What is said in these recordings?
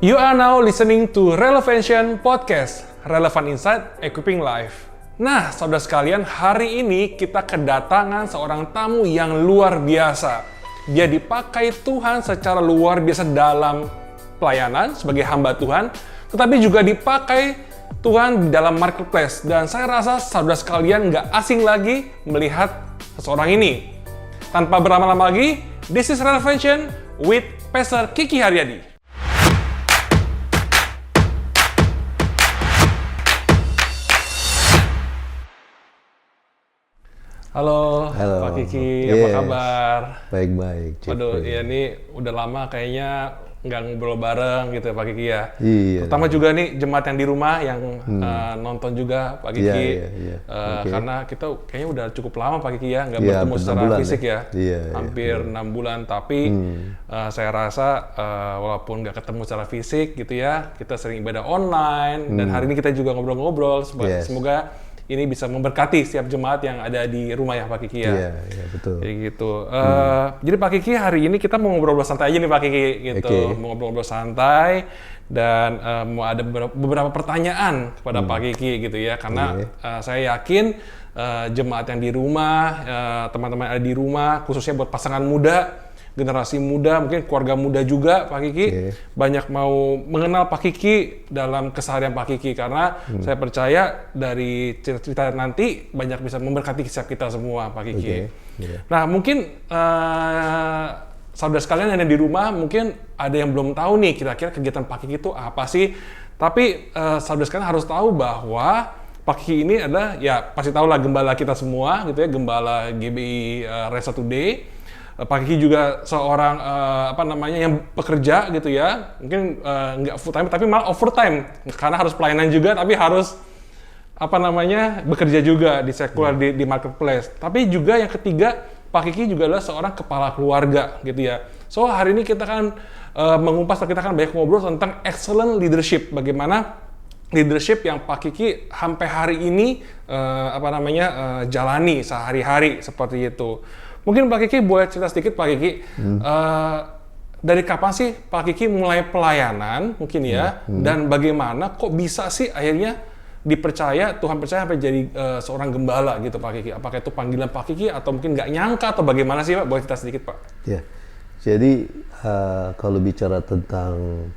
You are now listening to Relevantion Podcast, Relevant Insight Equipping Life. Nah, saudara sekalian, hari ini kita kedatangan seorang tamu yang luar biasa. Dia dipakai Tuhan secara luar biasa dalam pelayanan sebagai hamba Tuhan, tetapi juga dipakai Tuhan dalam marketplace. Dan saya rasa saudara sekalian nggak asing lagi melihat seseorang ini. Tanpa berlama-lama lagi, this is Relevantion with Pastor Kiki Haryadi. Halo, Pak Kiki, apa kabar? Baik-baik. Waduh, ya ini udah lama kayaknya nggak ngobrol bareng gitu ya Pak Kiki ya. Iya. Terutama juga nih jemaat yang di rumah yang nonton juga Pak Kiki. Iya. Okay. Karena kita kayaknya udah cukup lama Pak Kiki ya nggak bertemu secara fisik ya. Iya, hampir 6 bulan. Tapi saya rasa walaupun nggak ketemu secara fisik gitu ya, kita sering ibadah online dan hari ini kita juga ngobrol-ngobrol. Semoga ini bisa memberkati setiap jemaat yang ada di rumah ya Pak Kiki ya. Iya betul. Jadi gitu. Jadi Pak Kiki hari ini kita mau ngobrol-ngobrol santai aja nih Pak Kiki gitu. Okay. Mau ngobrol-ngobrol santai dan mau ada beberapa pertanyaan kepada Pak Kiki gitu ya. Karena saya yakin jemaat yang di rumah, teman-teman yang ada di rumah, khususnya buat pasangan muda, generasi muda, mungkin keluarga muda juga Pak Kiki, banyak mau mengenal Pak Kiki dalam keseharian Pak Kiki karena saya percaya dari cerita-cerita nanti banyak bisa memberkati setiap kita semua Pak Kiki. Nah mungkin saudara sekalian yang ada di rumah mungkin ada yang belum tahu nih kira-kira kegiatan Pak Kiki itu apa sih, tapi saudara sekalian harus tahu bahwa Pak Kiki ini adalah, ya pasti tahu lah gembala kita semua gitu ya, gembala GBI Resa Today. Pak Kiki juga seorang yang bekerja gitu ya, mungkin nggak full time tapi malah overtime karena harus pelayanan juga tapi harus bekerja juga di sekuler di marketplace. Tapi juga yang ketiga, Pak Kiki juga adalah seorang kepala keluarga gitu ya. So hari ini kita kan kita akan banyak ngobrol tentang excellent leadership, bagaimana leadership yang Pak Kiki sampai hari ini jalani sehari-hari seperti itu. Mungkin Pak Kiki boleh cerita sedikit Pak Kiki, dari kapan sih Pak Kiki mulai pelayanan mungkin ya, dan bagaimana kok bisa sih akhirnya dipercaya, Tuhan percaya sampai jadi seorang gembala gitu Pak Kiki? Apakah itu panggilan Pak Kiki atau mungkin nggak nyangka atau bagaimana sih Pak? Boleh cerita sedikit Pak? Ya, jadi kalau bicara tentang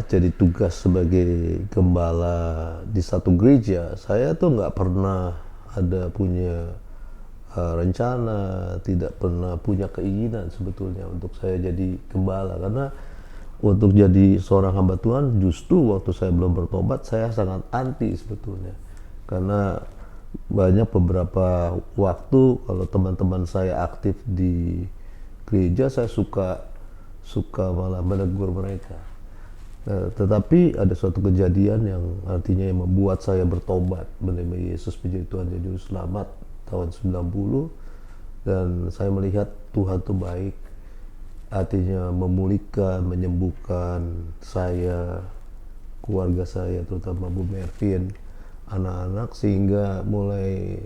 jadi tugas sebagai gembala di satu gereja, saya tuh nggak pernah ada punya rencana, tidak pernah punya keinginan sebetulnya untuk saya jadi gembala, karena untuk jadi seorang hamba Tuhan justru waktu saya belum bertobat saya sangat anti sebetulnya, karena banyak beberapa waktu kalau teman-teman saya aktif di gereja saya suka malah menegur mereka. Tetapi ada suatu kejadian yang artinya yang membuat saya bertobat menerima Yesus menjadi Tuhan dan Juru Selamat tahun 90, dan saya melihat Tuhan itu baik, artinya memulihkan, menyembuhkan saya, keluarga saya, terutama Bu Mervin, anak-anak, sehingga mulai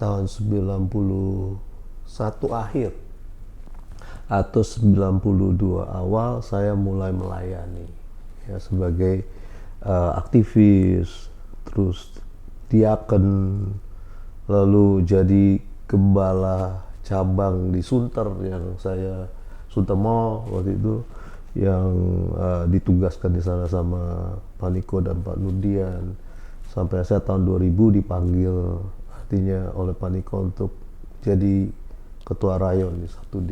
tahun 91 akhir atau 92 awal saya mulai melayani ya, sebagai aktivis, terus diaken, lalu jadi gembala cabang di Sunter yang saya Sunter Mall waktu itu, yang ditugaskan di sana sama Pak Niko dan Pak Nurdian, sampai saya tahun 2000 dipanggil artinya oleh Pak Niko untuk jadi ketua rayon di 1D.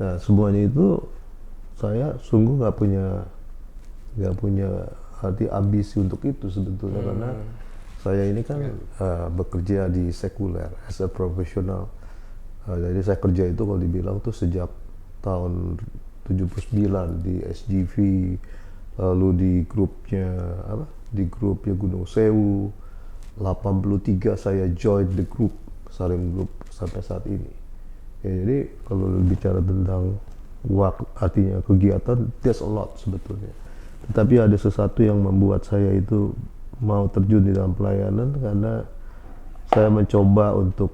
Nah semuanya itu saya sungguh nggak punya arti ambisi untuk itu sebetulnya, karena saya ini kan bekerja di sekuler as a professional. Jadi saya kerja itu kalau dibilang tuh sejak tahun 79 di SGV, lalu di grupnya Gunung Sewu, 83 saya join the group, Salim Group sampai saat ini. Ya, jadi kalau bicara tentang artinya kegiatan, there's a lot sebetulnya. Tetapi ada sesuatu yang membuat saya itu mau terjun di dalam pelayanan, karena saya mencoba untuk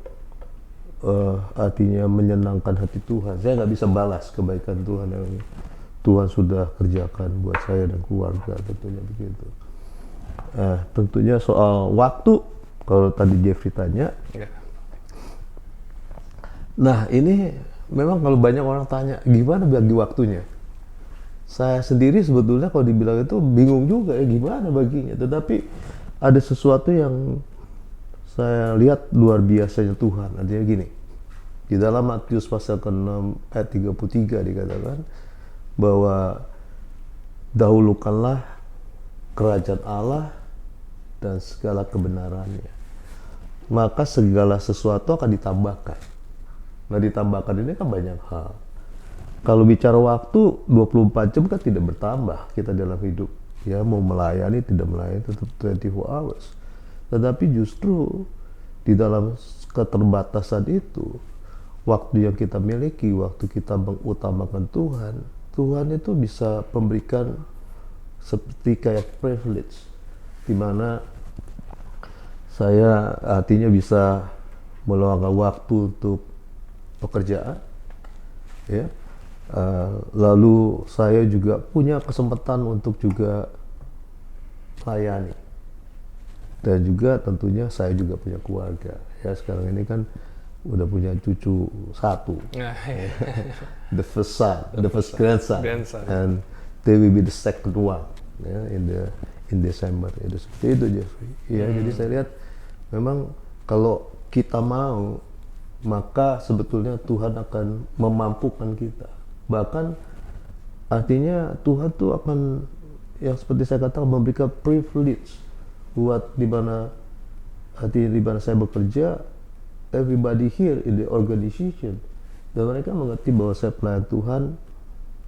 artinya menyenangkan hati Tuhan. Saya nggak bisa balas kebaikan Tuhan yang Tuhan sudah kerjakan buat saya dan keluarga, tentunya begitu. Tentunya soal waktu, kalau tadi Jeffrey tanya, nah ini memang kalau banyak orang tanya gimana bagi waktunya, saya sendiri sebetulnya kalau dibilang itu bingung juga ya gimana baginya. Tetapi ada sesuatu yang saya lihat luar biasanya Tuhan. Artinya gini, di dalam Matius pasal ke-6 ayat 33 dikatakan bahwa dahulukanlah kerajaan Allah dan segala kebenarannya, maka segala sesuatu akan ditambahkan. Nah, ditambahkan ini kan banyak hal. Kalau bicara waktu, 24 jam kan tidak bertambah kita dalam hidup. Ya, mau melayani, tidak melayani, tetap 24 hours. Tetapi justru di dalam keterbatasan itu, waktu yang kita miliki, waktu kita mengutamakan Tuhan, Tuhan itu bisa memberikan seperti kayak privilege, di mana saya artinya bisa meluangkan waktu untuk pekerjaan, ya. Lalu saya juga punya kesempatan untuk juga melayani, dan juga tentunya saya juga punya keluarga. Ya, sekarang ini kan udah punya cucu satu, the first son, the first grandson, and they will be the second one, ya, in December. Itu seperti itu, Jeffrey. Ya, jadi saya lihat memang kalau kita mau, maka sebetulnya Tuhan akan memampukan kita. Bahkan artinya Tuhan tuh akan, yang seperti saya katakan, memberikan privilege buat di mana saya bekerja, everybody here in the organization, dan mereka mengerti bahwa saya pelayan Tuhan,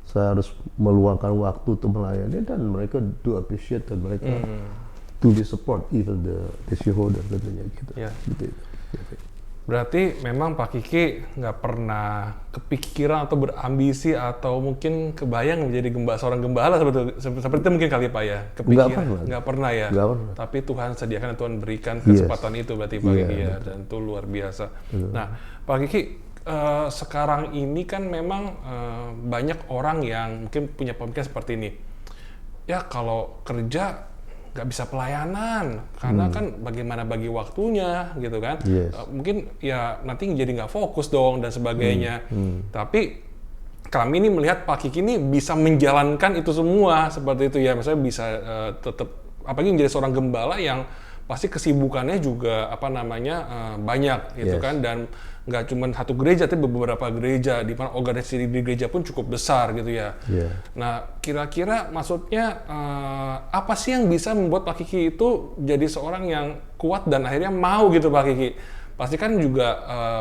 saya harus meluangkan waktu untuk melayani, dan mereka do appreciate, dan mereka to be support even the shareholder, tentunya gitu. Gitu. Berarti memang Pak Kiki nggak pernah kepikiran atau berambisi atau mungkin kebayang menjadi seorang gembala seperti itu mungkin kali Pak ya? Kepikiran? Nggak pernah ya? Nggak pernah. Tapi Tuhan sediakan, Tuhan berikan kesempatan itu berarti Pak Kiki ya, dan itu luar biasa. Nah Pak Kiki, sekarang ini kan memang banyak orang yang mungkin punya pemikiran seperti ini. Ya kalau kerja nggak bisa pelayanan karena kan bagaimana bagi waktunya gitu kan. Mungkin ya nanti jadi nggak fokus dong dan sebagainya. Tapi kami ini melihat Pak Kiki ini bisa menjalankan itu semua seperti itu ya, misalnya bisa tetap apalagi menjadi seorang gembala yang pasti kesibukannya juga banyak gitu kan, dan nggak cuma satu gereja tapi beberapa gereja, di mana organisasi di gereja pun cukup besar gitu ya. Nah kira-kira maksudnya apa sih yang bisa membuat Pak Kiki itu jadi seorang yang kuat dan akhirnya mau gitu Pak Kiki? Pasti kan juga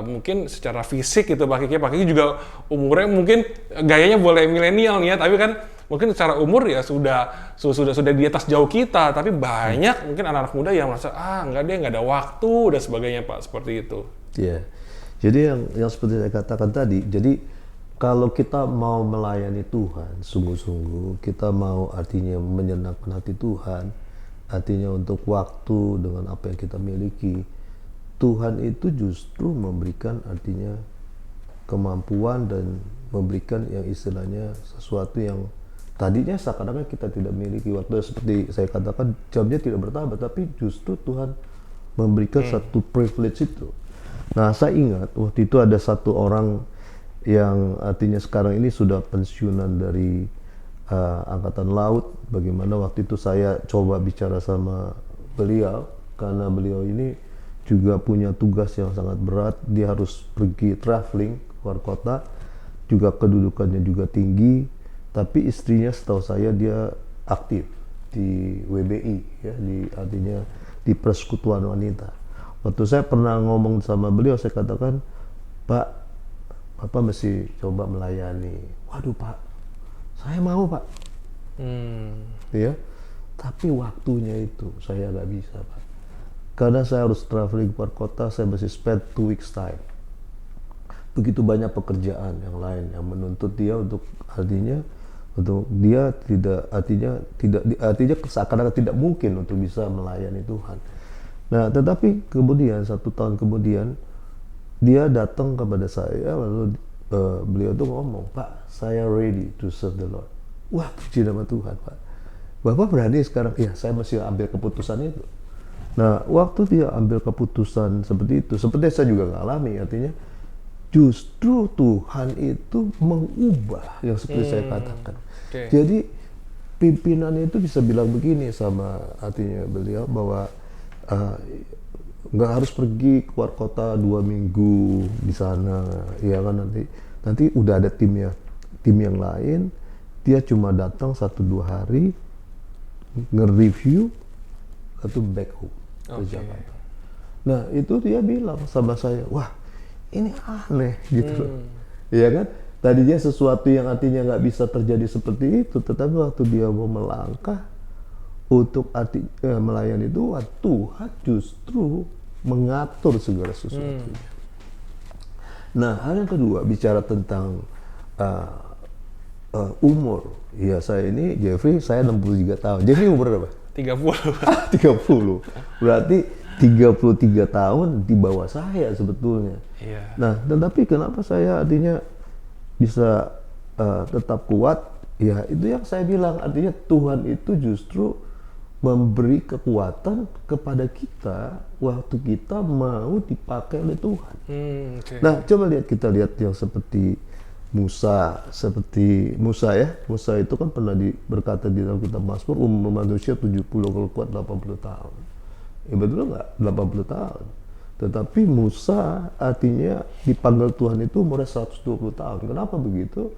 mungkin secara fisik gitu Pak Kiki juga umurnya mungkin gayanya boleh milenial nih ya, tapi kan mungkin secara umur ya sudah di atas jauh kita, tapi banyak mungkin anak-anak muda yang merasa nggak ada waktu dan sebagainya Pak, seperti itu. Jadi yang seperti saya katakan tadi, jadi kalau kita mau melayani Tuhan sungguh-sungguh, kita mau artinya menyenangkan hati Tuhan, artinya untuk waktu dengan apa yang kita miliki, Tuhan itu justru memberikan artinya kemampuan dan memberikan yang istilahnya sesuatu yang tadinya seakan-akan kita tidak miliki. Waktu seperti saya katakan, jamnya tidak bertambah, tapi justru Tuhan memberikan satu privilege itu. Nah, saya ingat waktu itu ada satu orang yang artinya sekarang ini sudah pensiunan dari Angkatan Laut. Bagaimana waktu itu saya coba bicara sama beliau, karena beliau ini juga punya tugas yang sangat berat. Dia harus pergi traveling keluar kota, juga kedudukannya juga tinggi. Tapi istrinya setahu saya dia aktif di WBI, ya, artinya di Persekutuan Wanita. Waktu saya pernah ngomong sama beliau, saya katakan, Pak, Bapak mesti coba melayani. Waduh Pak, saya mau Pak. Ya, tapi waktunya itu saya nggak bisa Pak. Karena saya harus traveling keluar kota, saya mesti spend 2 weeks time. Begitu banyak pekerjaan yang lain yang menuntut dia untuk dia artinya seakan-akan tidak mungkin untuk bisa melayani Tuhan. Nah, tetapi kemudian 1 tahun kemudian dia datang kepada saya, lalu beliau tuh ngomong, Pak, saya ready to serve the Lord. Wah, puji nama Tuhan, Pak. Bapak berani sekarang, ya saya masih ambil keputusan itu. Nah, waktu dia ambil keputusan seperti itu, seperti saya juga ngalami, artinya justru Tuhan itu mengubah yang seperti saya katakan. Okay. Jadi pimpinan itu bisa bilang begini sama artinya beliau bahwa nggak harus pergi keluar kota 2 minggu di sana, ya kan, nanti udah ada tim yang lain, dia cuma datang 1-2 hari nge-review atau back home ke Jakarta. Nah itu dia bilang sama saya, wah ini aneh gitu loh, ya kan. Tadinya sesuatu yang artinya nggak bisa terjadi seperti itu, tetapi waktu dia mau melangkah untuk melayani Tuhan, Tuhan justru mengatur segala sesuatunya. Nah, hal yang kedua bicara tentang umur. Ya saya ini Jeffrey, saya 63 tahun. Jeffrey umur berapa? 30. 30. Berarti 33 tahun di bawah saya sebetulnya. Iya. Nah, tetapi kenapa saya artinya bisa tetap kuat? Ya itu yang saya bilang, artinya Tuhan itu justru memberi kekuatan kepada kita waktu kita mau dipakai oleh Tuhan. Okay. Nah, coba kita lihat yang seperti Musa ya. Musa itu kan pernah berkata di dalam kitab Mazmur, umur manusia 70, kalau kuat 80 tahun. Ya betul nggak? 80 tahun. Tetapi Musa artinya dipanggil Tuhan itu umurnya 120 tahun. Kenapa begitu?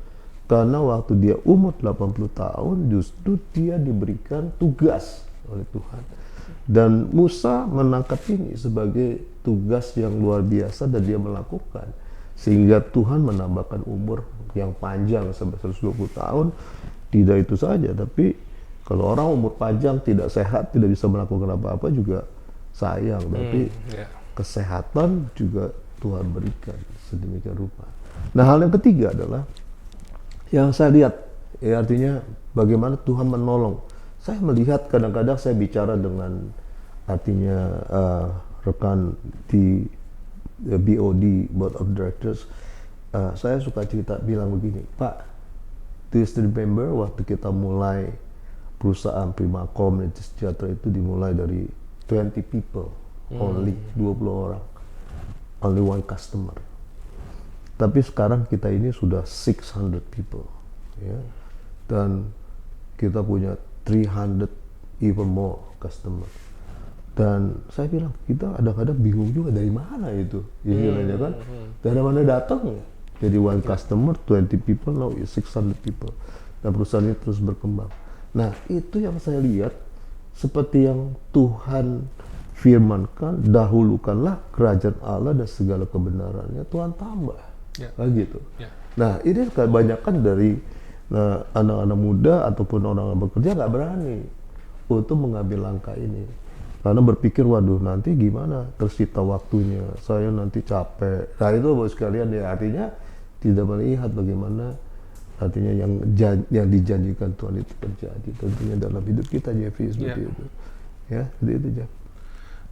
Karena waktu dia umur 80 tahun justru dia diberikan tugas oleh Tuhan. Dan Musa menangkap ini sebagai tugas yang luar biasa dan dia melakukan. Sehingga Tuhan menambahkan umur yang panjang sampai 120 tahun. Tidak itu saja, tapi kalau orang umur panjang tidak sehat, tidak bisa melakukan apa-apa juga sayang. Tapi kesehatan juga Tuhan berikan sedemikian rupa. Nah, hal yang ketiga adalah yang saya lihat, ya artinya bagaimana Tuhan menolong. Saya melihat kadang-kadang saya bicara dengan artinya rekan di BOD, Board of Directors, saya suka cerita bilang begini, Pak, do you still remember waktu kita mulai perusahaan Primacom dan Sejahtera itu dimulai dari 20 people, only 20 orang, only one customer. Tapi sekarang kita ini sudah 600 people, ya, dan kita punya 300 even more customer. Dan saya bilang, kita kadang-kadang bingung juga dari mana itu, istilahnya kan, dari mana datangnya. Jadi one customer, 20 people, now 600 people. Dan perusahaan ini terus berkembang. Nah, itu yang saya lihat, seperti yang Tuhan firmankan, dahulukanlah kerajaan Allah dan segala kebenarannya, Tuhan tambah. Gitu. Nah, ini kebanyakan dari anak-anak muda ataupun orang-orang bekerja nggak berani untuk mengambil langkah ini. Karena berpikir, waduh nanti gimana, tersita waktunya, saya nanti capek. Nah itu Bapak sekalian, ya artinya tidak melihat bagaimana artinya yang dijanjikan Tuhan itu terjadi tentunya dalam hidup kita, Jeffrey, seperti itu. Ya, seperti itu, Jeff.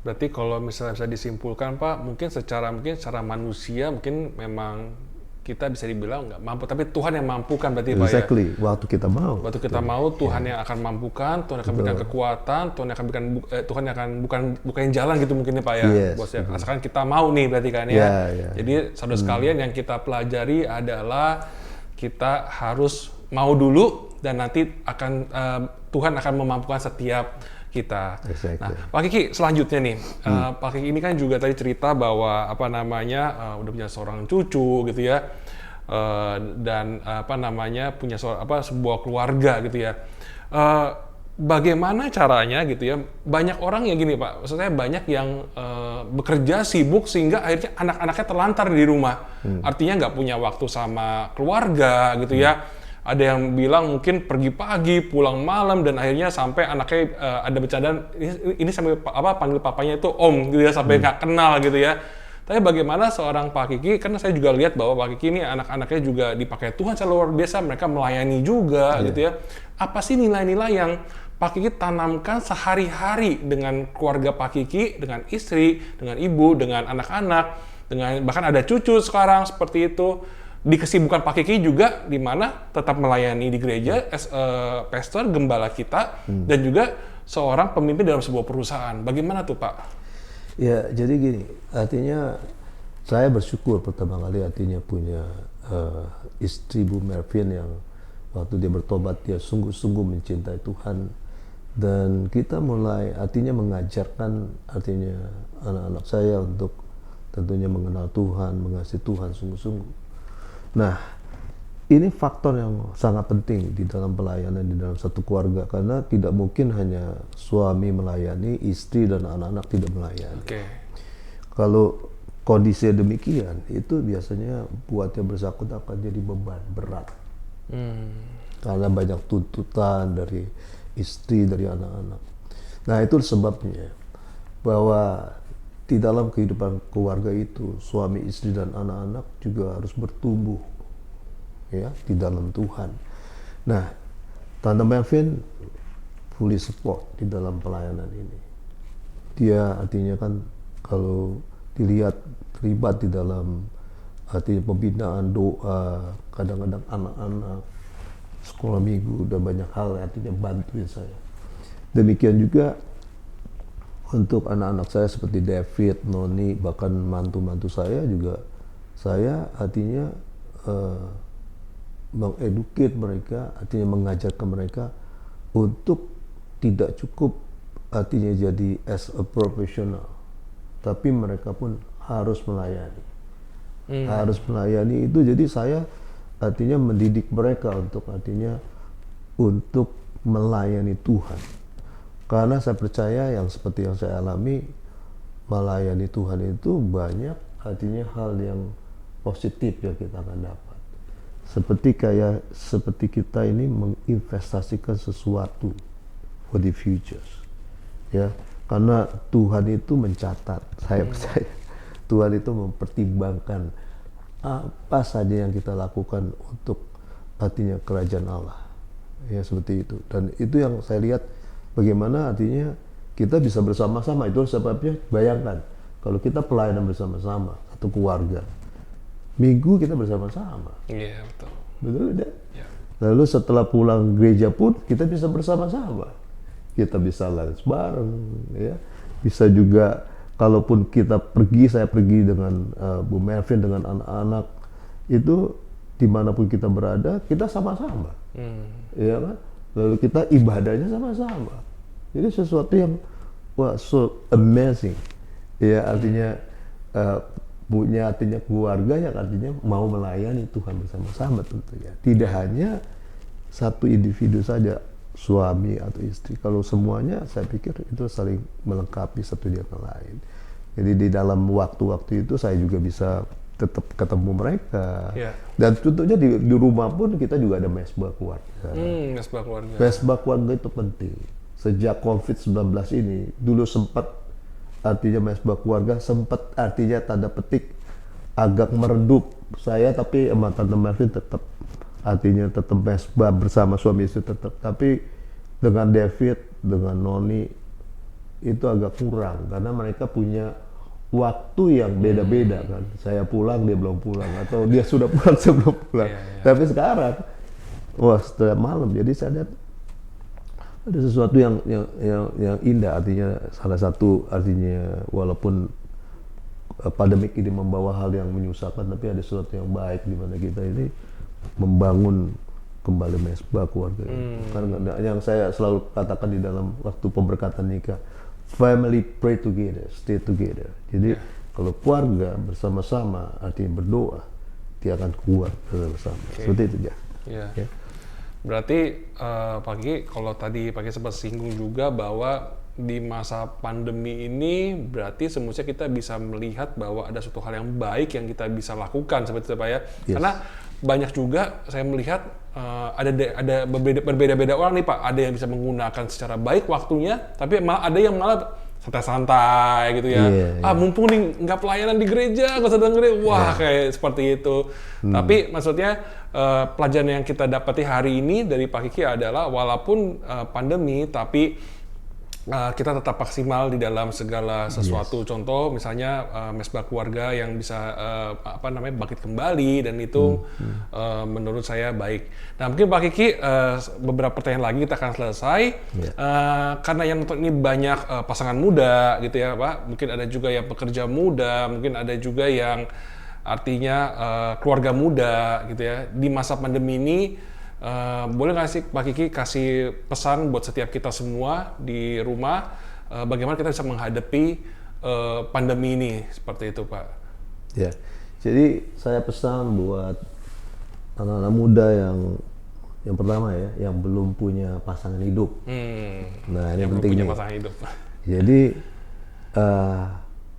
Berarti kalau misalnya bisa disimpulkan, Pak, mungkin secara manusia mungkin memang kita bisa dibilang nggak mampu, tapi Tuhan yang mampukan berarti, Pak, ya? Exactly, waktu kita mau. Waktu kita mau, Tuhan yang akan mampukan, Tuhan akan berikan kekuatan, Tuhan yang akan bukain jalan gitu mungkin ya, Pak, ya? Bos, ya. Asalkan kita mau nih berarti kan ya. Jadi saudara sekalian, yang kita pelajari adalah kita harus mau dulu dan nanti akan Tuhan akan memampukan setiap kita. Nah, Pak Kiki selanjutnya nih, Pak Kiki ini kan juga tadi cerita bahwa udah punya seorang cucu gitu ya, dan punya sebuah keluarga gitu ya. Bagaimana caranya gitu ya? Banyak orang yang gini, Pak, maksudnya banyak yang bekerja sibuk sehingga akhirnya anak-anaknya terlantar di rumah. Artinya nggak punya waktu sama keluarga gitu ya. Ada yang bilang mungkin pergi pagi, pulang malam, dan akhirnya sampai anaknya ada bercandaan, ini sampai panggil papanya itu om gitu ya, sampai nggak kenal gitu ya. Tapi bagaimana seorang Pak Kiki, karena saya juga lihat bahwa Pak Kiki ini anak-anaknya juga dipakai Tuhan secara luar biasa, mereka melayani juga gitu ya. Apa sih nilai-nilai yang Pak Kiki tanamkan sehari-hari dengan keluarga Pak Kiki, dengan istri, dengan ibu, dengan anak-anak, dengan bahkan ada cucu sekarang seperti itu. di kesibukan Pak Kiki juga di mana tetap melayani di gereja as a pastor, gembala kita, dan juga seorang pemimpin dalam sebuah perusahaan. Bagaimana tuh Pak? Ya, jadi gini, artinya saya bersyukur pertama kali artinya punya istri Bu Mervin yang waktu dia bertobat dia sungguh-sungguh mencintai Tuhan, dan kita mulai artinya mengajarkan artinya anak-anak saya untuk tentunya mengenal Tuhan, mengasihi Tuhan sungguh-sungguh. Nah, ini faktor yang sangat penting di dalam pelayanan di dalam satu keluarga, karena tidak mungkin hanya suami melayani, istri dan anak-anak tidak melayani. Kalau kondisi demikian, itu biasanya buat yang bersangkutan akan jadi beban berat. Karena banyak tuntutan dari istri, dari anak-anak. Nah, itu sebabnya bahwa di dalam kehidupan keluarga itu suami, istri dan anak-anak juga harus bertumbuh ya di dalam Tuhan. Nah, Tante Mervin fully support di dalam pelayanan ini. Dia artinya kan kalau dilihat terlibat di dalam artinya pembinaan, doa, kadang-kadang anak-anak, sekolah minggu, dan banyak hal artinya bantuin saya. Demikian juga untuk anak-anak saya seperti David, Noni, bahkan mantu-mantu saya juga, saya artinya mengeduket mereka, artinya mengajarkan mereka untuk tidak cukup artinya jadi as a professional, tapi mereka pun harus melayani. Harus melayani itu, jadi saya artinya mendidik mereka untuk artinya untuk melayani Tuhan. Karena saya percaya yang seperti yang saya alami, melayani Tuhan itu banyak artinya hal yang positif yang kita akan dapat. Seperti kita ini menginvestasikan sesuatu for the futures. Ya, karena Tuhan itu mencatat, saya percaya Tuhan itu mempertimbangkan apa saja yang kita lakukan untuk artinya kerajaan Allah. Ya, seperti itu. Dan itu yang saya lihat bagaimana artinya kita bisa bersama-sama. Itu sebabnya bayangkan kalau kita pelayanan bersama-sama, satu keluarga, minggu kita bersama-sama. Iya, betul. Betul tidak? Ya. Lalu setelah pulang gereja pun kita bisa bersama-sama. Kita bisa lunch bareng, ya. Bisa juga kalaupun kita pergi, saya pergi dengan Bu Mervin dengan anak-anak, itu dimanapun kita berada, kita sama-sama. Ya kan? Lalu kita ibadahnya sama-sama. Jadi sesuatu yang wah, so amazing. Ya, artinya punya artinya keluarga yang artinya mau melayani Tuhan bersama-sama tentunya. Tidak hanya satu individu saja, suami atau istri. Kalau semuanya saya pikir itu saling melengkapi satu dengan lain. Jadi di dalam waktu-waktu itu saya juga bisa tetap ketemu mereka. Dan tentunya di rumah pun kita juga ada mesbah keluarga. Mesbah keluarga. Mesbah keluarga itu penting. Sejak COVID-19 ini, dulu sempat artinya mesbah keluarga, sempat artinya tanda petik agak meredup saya, tapi Tante Mervin tetap artinya tetap mesbah bersama suami istri tetap. Tapi dengan David, dengan Noni itu agak kurang karena mereka punya waktu yang beda-beda kan. Saya pulang, dia belum pulang, atau dia sudah pulang, saya belum pulang. Tapi sekarang, wah setelah malam, jadi saya lihat ada sesuatu yang indah. Artinya salah satu artinya walaupun pandemik ini membawa hal yang menyusahkan, tapi ada sesuatu yang baik di mana kita ini membangun kembali mesbah keluarga. Karena yang saya selalu katakan di dalam waktu pemberkatan nikah, family pray together, stay together. Jadi kalau keluarga bersama-sama artinya berdoa, dia akan kuat bersama. Seperti itu ya. Ya. Berarti Pak Kiki, kalau tadi Pak Kiki sempat singgung juga bahwa di masa pandemi ini berarti semestinya kita bisa melihat bahwa ada suatu hal yang baik yang kita bisa lakukan seperti itu Pak ya. Karena banyak juga saya melihat ada berbeda-beda orang nih Pak. Ada yang bisa menggunakan secara baik waktunya, tapi ada yang malah santai-santai gitu ya. Mumpung nih nggak pelayanan di gereja, nggak sedang gereja, wah kayak seperti itu. Tapi maksudnya pelajaran yang kita dapati hari ini dari Pak Kiki adalah walaupun pandemi, tapi kita tetap maksimal di dalam segala sesuatu. Contoh misalnya mesbah keluarga yang bisa bangkit kembali, dan itu menurut saya baik. Nah mungkin Pak Kiki beberapa pertanyaan lagi kita akan selesai. Karena yang nonton ini banyak pasangan muda gitu ya Pak. Mungkin ada juga yang pekerja muda, mungkin ada juga yang artinya keluarga muda gitu ya. Di masa pandemi ini boleh nggak sih Pak Kiki kasih pesan buat setiap kita semua di rumah, bagaimana kita bisa menghadapi pandemi ini, seperti itu Pak? Ya, jadi saya pesan buat anak-anak muda yang pertama ya, yang belum punya pasangan hidup. Nah ini yang penting belum punya nih. pasangan hidup. Jadi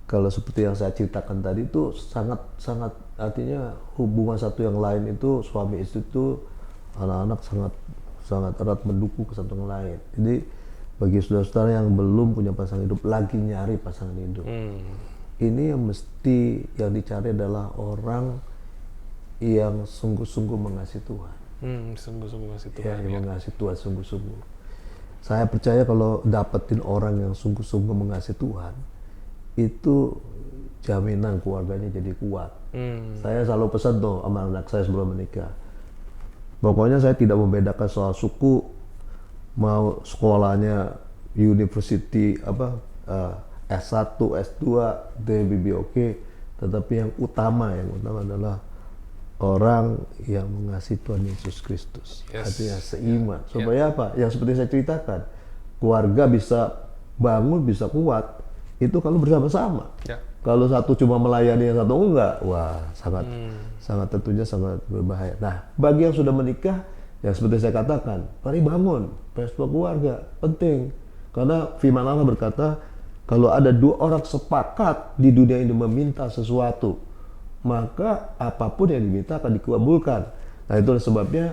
kalau seperti yang saya ceritakan tadi itu sangat artinya hubungan satu yang lain itu, suami istri itu, anak-anak sangat erat mendukung ke satu yang lain. Jadi bagi saudara-saudara yang belum punya pasangan hidup, lagi nyari pasangan hidup, ini yang mesti yang dicari adalah orang yang sungguh-sungguh mengasihi Tuhan. Sungguh-sungguh mengasihi Tuhan. Ya, yang mengasihi Tuhan sungguh-sungguh. Saya percaya kalau dapetin orang yang sungguh-sungguh mengasihi Tuhan, itu jaminan keluarganya jadi kuat. Saya selalu pesan tuh sama anak saya sebelum menikah. Pokoknya saya tidak membedakan soal suku, mau sekolahnya university S1, S2, DBBOK, tetapi yang utama adalah orang yang mengasihi Tuhan Yesus Kristus. Artinya seiman. Supaya apa? Yang seperti saya ceritakan, keluarga bisa bangun, bisa kuat, itu kalau bersama-sama. Kalau satu cuma melayani, yang satu enggak, wah sangat tentunya sangat berbahaya. Nah, bagi yang sudah menikah, yang seperti saya katakan, mari bangun, mesbah keluarga, penting. Karena firman Allah berkata, kalau ada dua orang sepakat di dunia ini meminta sesuatu, maka apapun yang diminta akan dikabulkan. Nah, itu sebabnya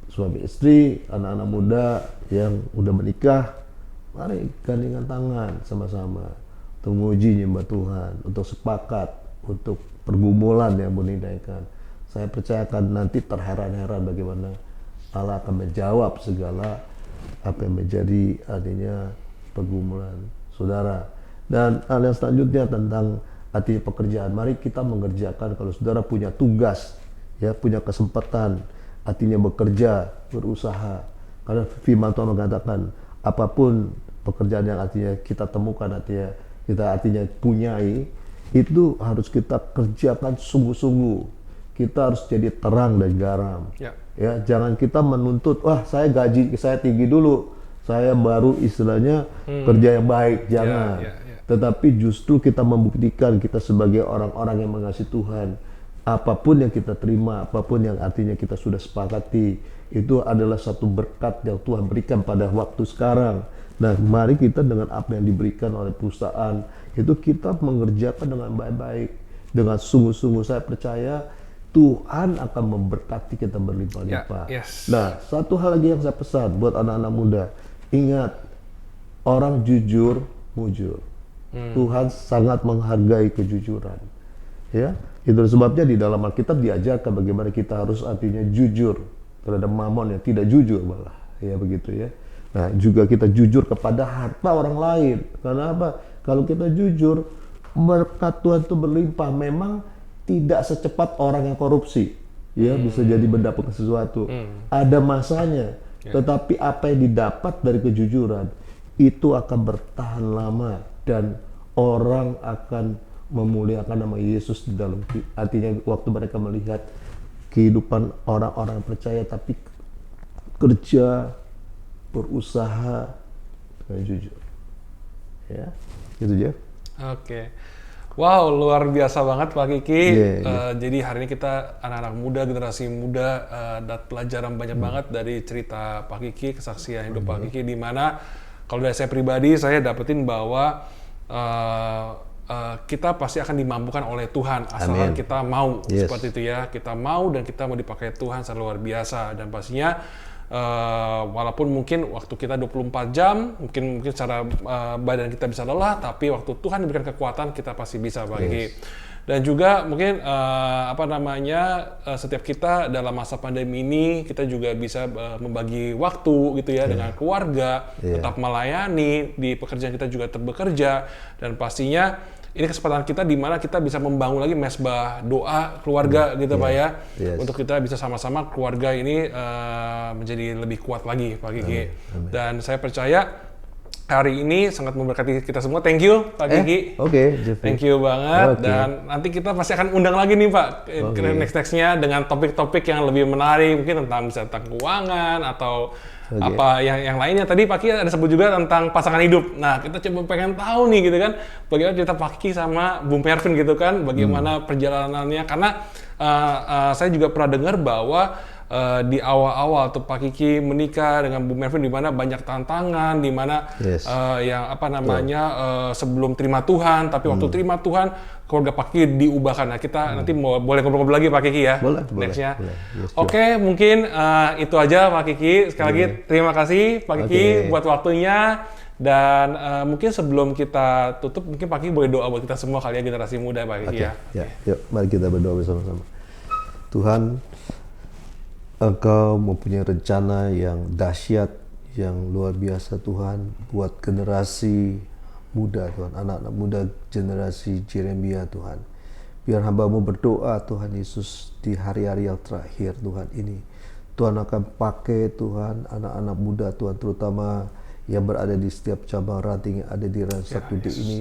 suami istri, anak-anak muda yang udah menikah, mari gandengan tangan sama-sama untuk menguji nyembah Tuhan, untuk sepakat, untuk pergumulan yang menindaikan. Saya percayakan nanti terheran-heran bagaimana Allah akan menjawab segala apa yang menjadi artinya pergumulan saudara. Dan hal yang selanjutnya tentang artinya pekerjaan. Mari kita mengerjakan, kalau saudara punya tugas, ya punya kesempatan, artinya bekerja, berusaha. Karena firman Tuhan mengatakan apapun pekerjaan yang artinya kita temukan, artinya punyai, itu harus kita kerjakan sungguh-sungguh. Kita harus jadi terang dan garam. Ya, jangan kita menuntut, wah saya gaji saya tinggi dulu, saya baru istilahnya kerja yang baik. Jangan. Tetapi justru kita membuktikan kita sebagai orang-orang yang mengasihi Tuhan. Apapun yang kita terima, apapun yang artinya kita sudah sepakati, itu adalah satu berkat yang Tuhan berikan pada waktu sekarang. Nah, mari kita dengan apa yang diberikan oleh perusahaan, itu kita mengerjakan dengan baik-baik, dengan sungguh-sungguh. Saya percaya Tuhan akan memberkati kita berlimpah-limpah. Nah, satu hal lagi yang saya pesan buat anak-anak muda, ingat, orang jujur, mujur. Tuhan sangat menghargai kejujuran. Ya, itu sebabnya di dalam Alkitab diajarkan bagaimana kita harus artinya jujur terhadap mamon yang tidak jujur malah. Ya begitu ya. Nah, juga kita jujur kepada harta orang lain. Karena apa? Kalau kita jujur, berkat Tuhan itu berlimpah. Memang tidak secepat orang yang korupsi. Ya, bisa jadi mendapat sesuatu. Ada masanya. Tetapi apa yang didapat dari kejujuran, itu akan bertahan lama. Dan orang akan memuliakan nama Yesus di dalam, artinya waktu mereka melihat kehidupan orang-orang percaya tapi kerja, berusaha dengan jujur. Ya, gitu aja. Oke. Wow, luar biasa banget Pak Kiki. Jadi hari ini kita anak-anak muda, generasi muda, dapat pelajaran banyak banget dari cerita Pak Kiki, kesaksian hidup Pak Kiki, di mana kalau dari saya pribadi, saya dapetin bahwa kita pasti akan dimampukan oleh Tuhan, asalkan kita mau. Seperti itu ya, kita mau dan kita mau dipakai Tuhan secara luar biasa. Dan pastinya walaupun mungkin waktu kita 24 jam, mungkin secara badan kita bisa lelah, tapi waktu Tuhan diberikan kekuatan, kita pasti bisa bagi. Dan juga mungkin setiap kita dalam masa pandemi ini kita juga bisa membagi waktu gitu ya dengan keluarga, tetap melayani di pekerjaan kita juga tetap bekerja, dan pastinya ini kesempatan kita di mana kita bisa membangun lagi mesbah doa keluarga gitu Pak ya, untuk kita bisa sama-sama keluarga ini menjadi lebih kuat lagi Pak Kiki. Dan saya percaya hari ini sangat memberkati kita semua. Thank you Pak Kiki. Thank you banget. Dan nanti kita pasti akan undang lagi nih Pak next-nextnya dengan topik-topik yang lebih menarik, mungkin tentang keuangan atau apa yang lainnya. Tadi Pak Kiki ada sebut juga tentang pasangan hidup. Nah, kita coba pengen tahu nih gitu kan, bagaimana cerita Pak Kiki sama Bung Pervin gitu kan, bagaimana perjalanannya. Karena saya juga pernah dengar bahwa di awal-awal tuh Pak Kiki menikah dengan Bung Pervin, di mana banyak tantangan, di mana sebelum terima Tuhan, tapi waktu terima Tuhan keluarga Pak Kiki diubahkan. Nah, kita nanti boleh ngobrol-ngobrol lagi Pak Kiki ya. Nextnya. Oke, mungkin itu aja Pak Kiki. Sekali lagi terima kasih Pak Kiki buat waktunya. Dan mungkin sebelum kita tutup, mungkin Pak Kiki boleh doa buat kita semua kali ya, generasi muda Pak Kiki ya. Yuk, mari kita berdoa bersama-sama. Tuhan, Engkau mempunyai rencana yang dahsyat, yang luar biasa Tuhan, buat generasi muda Tuhan, anak-anak muda generasi Jeremia Tuhan. Biar hamba-Mu berdoa Tuhan Yesus di hari-hari yang terakhir Tuhan ini. Tuhan akan pakai Tuhan anak-anak muda Tuhan, terutama yang berada di setiap cabang ranting yang ada di Raya 1D ini,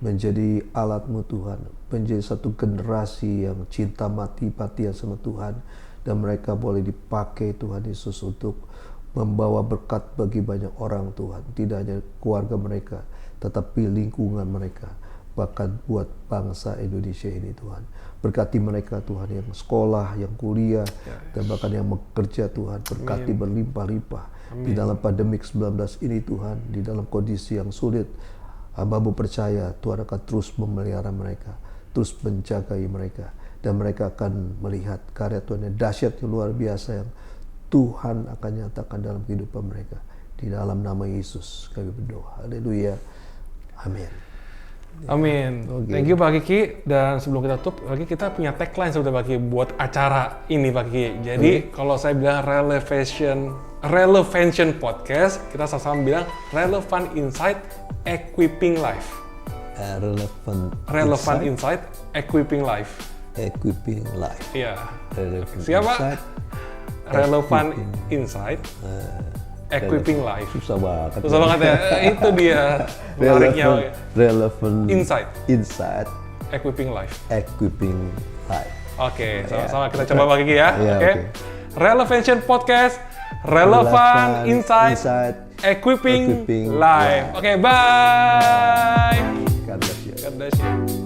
menjadi alat-Mu Tuhan, menjadi satu generasi yang cinta mati-matian sama Tuhan, dan mereka boleh dipakai Tuhan Yesus untuk membawa berkat bagi banyak orang Tuhan, tidak hanya keluarga mereka, tetapi lingkungan mereka, bahkan buat bangsa Indonesia ini Tuhan. Berkati mereka Tuhan, yang sekolah, yang kuliah, dan bahkan yang bekerja Tuhan, berkati berlimpah-limpah. Di dalam pandemik 19 ini Tuhan, di dalam kondisi yang sulit, hamba-Mu percaya Tuhan akan terus memelihara mereka, terus menjagai mereka, dan mereka akan melihat karya Tuhan yang dahsyat, yang luar biasa, yang Tuhan akan nyatakan dalam kehidupan mereka. Di dalam nama Yesus kami berdoa. Haleluya. Amin. Amin. Thank you Pak Kiki. Dan sebelum kita tutup, lagi kita punya tagline sebetulnya Pak Kiki buat acara ini Pak Kiki. Jadi kalau saya bilang Relevantion Podcast, kita sama-sama bilang Relevant Insight Equipping Life. Relevant Insight Equipping Life. Equipping Life. Iya. Siapa? Relevant Insight Equipping Life. Susah banget. Susah banget ya. Itu dia menariknya. Relevant Insight Equipping Life. Oke, sama-sama kita coba Pak Kiki ya. Oke. Relevantion Podcast, Relevant Insight Equipping Life. Oke, bye. God bless you.